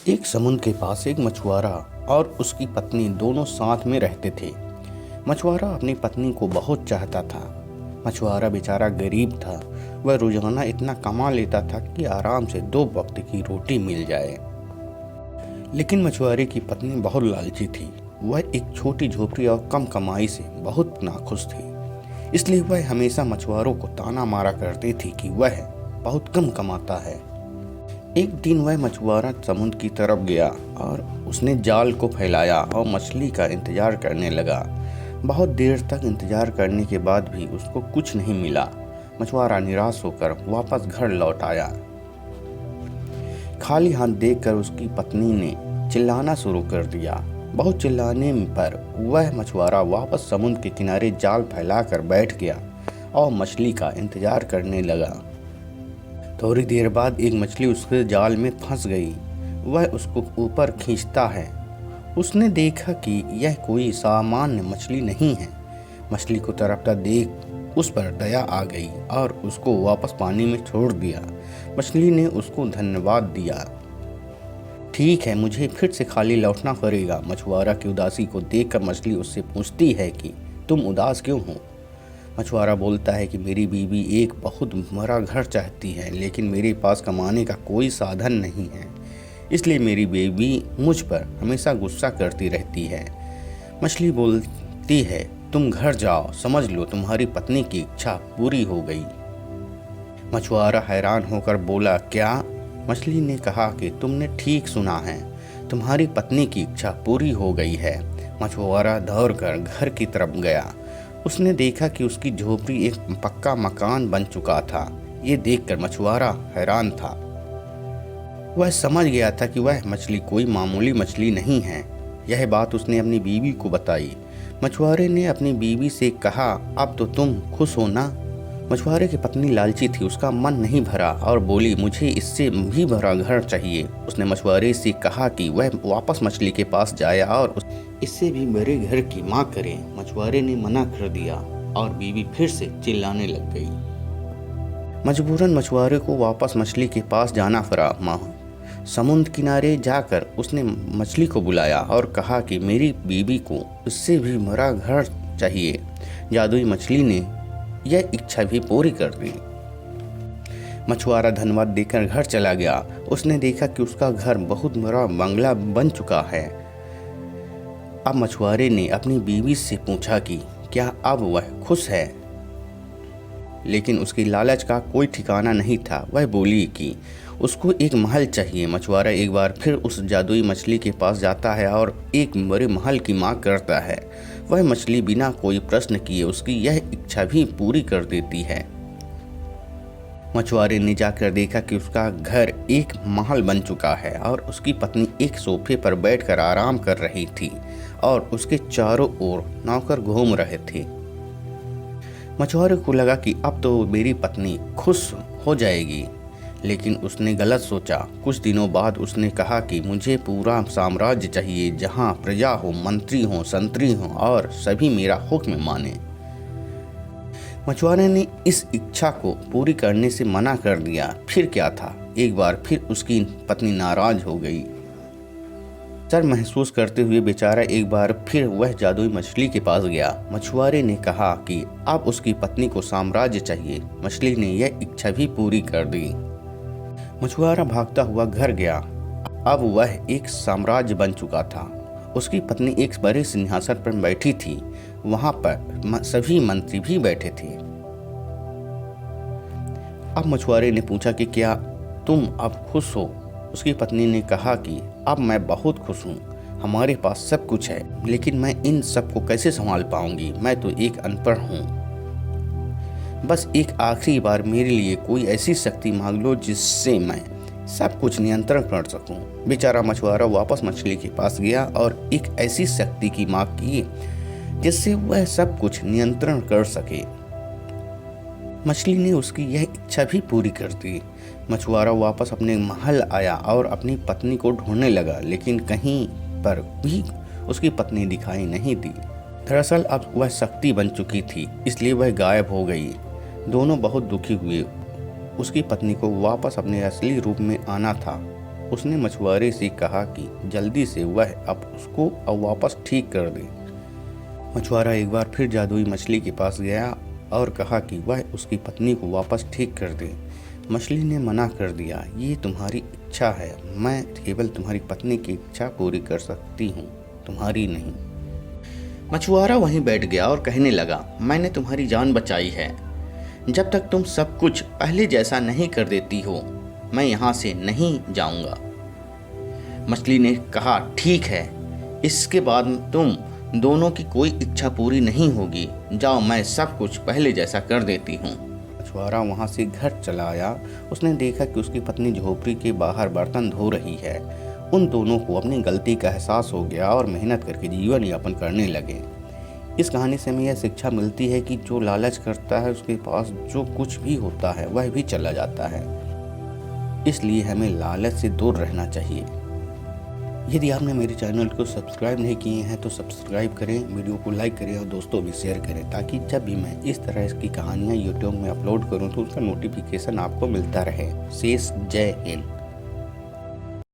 एक समुद्र के पास एक मछुआरा और उसकी पत्नी दोनों साथ में रहते थे। मछुआरा अपनी पत्नी को बहुत चाहता था। मछुआरा बेचारा गरीब था। वह रोजाना इतना कमा लेता था कि आराम से 2 वक्त की रोटी मिल जाए। लेकिन मछुआरे की पत्नी बहुत लालची थी। वह एक छोटी झोपड़ी और कम कमाई से बहुत नाखुश थी। इसलिए वह हमेशा मछुआरों को ताना मारा करती थी कि वह बहुत कम कमाता है। एक दिन वह मछुआरा समुद्र की तरफ गया और उसने जाल को फैलाया और मछली का इंतजार करने लगा। बहुत देर तक इंतजार करने के बाद भी उसको कुछ नहीं मिला। मछुआरा निराश होकर वापस घर लौट आया। खाली हाथ देखकर उसकी पत्नी ने चिल्लाना शुरू कर दिया। बहुत चिल्लाने पर वह मछुआरा वापस समुद्र के किनारे जाल फैलाकर बैठ गया और मछली का इंतजार करने लगा। थोड़ी देर बाद एक मछली उसके जाल में फंस गई। वह उसको ऊपर खींचता है। उसने देखा कि यह कोई सामान्य मछली नहीं है। मछली को तड़पता देख उस पर दया आ गई और उसको वापस पानी में छोड़ दिया। मछली ने उसको धन्यवाद दिया। ठीक है, मुझे फिर से खाली लौटना पड़ेगा। मछुआरा की उदासी को देखकर मछली उससे पूछती है कि तुम उदास क्यों हो। मछुआरा बोलता है कि मेरी बीवी एक बहुत बड़ा घर चाहती है, लेकिन मेरे पास कमाने का कोई साधन नहीं है। इसलिए मेरी बीवी मुझ पर हमेशा गुस्सा करती रहती है। मछली बोलती है, तुम घर जाओ, समझ लो तुम्हारी पत्नी की इच्छा पूरी हो गई। मछुआरा हैरान होकर बोला, क्या? मछली ने कहा कि तुमने ठीक सुना है, तुम्हारी पत्नी की इच्छा पूरी हो गई है। मछुआरा दौड़कर घर की तरफ गया। उसने देखा कि उसकी झोपड़ी एक पक्का मकान बन चुका था। ये देखकर मछुआरा हैरान था। वह समझ गया था कि वह मछली कोई मामूली मछली नहीं है। यह बात उसने अपनी बीवी को बताई। मछुआरे ने अपनी बीवी से कहा, अब तो तुम खुश हो ना? मछुआरे की पत्नी लालची थी। उसका मन नहीं भरा और बोली, मुझे इससे भी बड़ा घर चाहिए। उसने मछुआरे से कहा कि वह वापस मछली के पास जाए और इससे भी बड़े घर की मांग करे। मछुआरे ने मना कर दिया और बीवी फिर से चिल्लाने लग गई। मजबूरन मछुआरे को वापस मछली के पास जाना पड़ा। समुद्र किनारे जाकर उसने मछली को बुलाया और कहा कि मेरी बीवी को इससे भी बड़ा घर चाहिए। जादुई मछली ने यह इच्छा भी पूरी कर दी। मछुआरा धन्यवाद देकर घर चला गया। उसने देखा कि उसका घर बहुत बड़ा बंगला बन चुका है। अब मछुआरे ने अपनी बीवी से पूछा कि क्या अब वह खुश है, लेकिन उसकी लालच का कोई ठिकाना नहीं था। वह बोली कि उसको एक महल चाहिए। मछुआरा एक बार फिर उस जादुई मछली के पास जाता है और एक बड़े महल की मांग करता है। वह मछली बिना कोई प्रश्न किए उसकी यह इच्छा भी पूरी कर देती है। मछुआरे ने जाकर देखा कि उसका घर एक महल बन चुका है और उसकी पत्नी एक सोफे पर बैठकर आराम कर रही थी और उसके चारों ओर नौकर घूम रहे थे। मछुआरे को लगा कि अब तो मेरी पत्नी खुश हो जाएगी, लेकिन उसने गलत सोचा। कुछ दिनों बाद उसने कहा कि मुझे पूरा साम्राज्य चाहिए, जहां प्रजा हो, मंत्री हो, संतरी हो और सभी मेरा हुक्म माने। मछुआरे ने इस इच्छा को पूरी करने से मना कर दिया। फिर क्या था, एक बार फिर उसकी पत्नी नाराज हो गई। शर्म महसूस करते हुए बेचारा एक बार फिर वह जादुई मछली के पास गया। मछुआरे ने कहा कि अब उसकी पत्नी को साम्राज्य चाहिए। मछली ने यह इच्छा भी पूरी कर दी। मछुआरा भागता हुआ घर गया। अब वह एक साम्राज्य बन चुका था। उसकी पत्नी एक बड़े सिंहासन पर बैठी थी। वहां पर सभी मंत्री भी बैठे थे। अब मछुआरे ने पूछा कि क्या तुम अब खुश हो? उसकी पत्नी ने कहा कि अब मैं बहुत खुश हूँ। हमारे पास सब कुछ है, लेकिन मैं इन सब को कैसे संभाल पाऊंगी? मैं तो एक अनपढ़ हूँ। बस एक आखिरी बार मेरे लिए कोई ऐसी शक्ति मांग लो जिससे मैं सब कुछ नियंत्रण कर सकूं। बेचारा मछुआरा वापस मछली के पास गया और एक ऐसी शक्ति की मांग की जिससे वह सब कुछ नियंत्रण कर सके। मछली ने उसकी यह इच्छा भी पूरी कर दी। मछुआरा वापस अपने महल आया और अपनी पत्नी को ढूंढने लगा, लेकिन कहीं पर भी उसकी पत्नी दिखाई नहीं दी। दरअसल अब वह शक्ति बन चुकी थी, इसलिए वह गायब हो गई। दोनों बहुत दुखी हुए। उसकी पत्नी को वापस अपने असली रूप में आना था। उसने मछुआरे से कहा कि जल्दी से वह अब उसको वापस ठीक कर दे। मछुआरा एक बार फिर जादुई मछली के पास गया और कहा कि वह उसकी पत्नी को वापस ठीक कर दे। मछली ने मना कर दिया, ये तुम्हारी इच्छा है, मैं केवल तुम्हारी पत्नी की इच्छा पूरी कर सकती हूँ, तुम्हारी नहीं। मछुआरा वहीं बैठ गया और कहने लगा, मैंने तुम्हारी जान बचाई है, जब तक तुम सब कुछ पहले जैसा नहीं कर देती हो मैं यहाँ से नहीं जाऊँगा। मछली ने कहा, ठीक है, इसके बाद तुम दोनों की कोई इच्छा पूरी नहीं होगी, जाओ, मैं सब कुछ पहले जैसा कर देती हूँ। मछुआरा वहाँ से घर चला आया। उसने देखा कि उसकी पत्नी झोपड़ी के बाहर बर्तन धो रही है। उन दोनों को अपनी गलती का एहसास हो गया और मेहनत करके जीवन यापन करने लगे। इस कहानी से हमें यह शिक्षा मिलती है कि जो लालच करता है उसके पास जो कुछ भी होता है वह भी चला जाता है, इसलिए हमें लालच से दूर रहना चाहिए। यदि आपने मेरे चैनल को सब्सक्राइब नहीं किए हैं तो सब्सक्राइब करें, वीडियो को लाइक करें और दोस्तों भी शेयर करें, ताकि जब भी मैं इस तरह की कहानियाँ यूट्यूब में अपलोड करूँ तो उसका नोटिफिकेशन आपको मिलता रहे। शेष जय हिंद।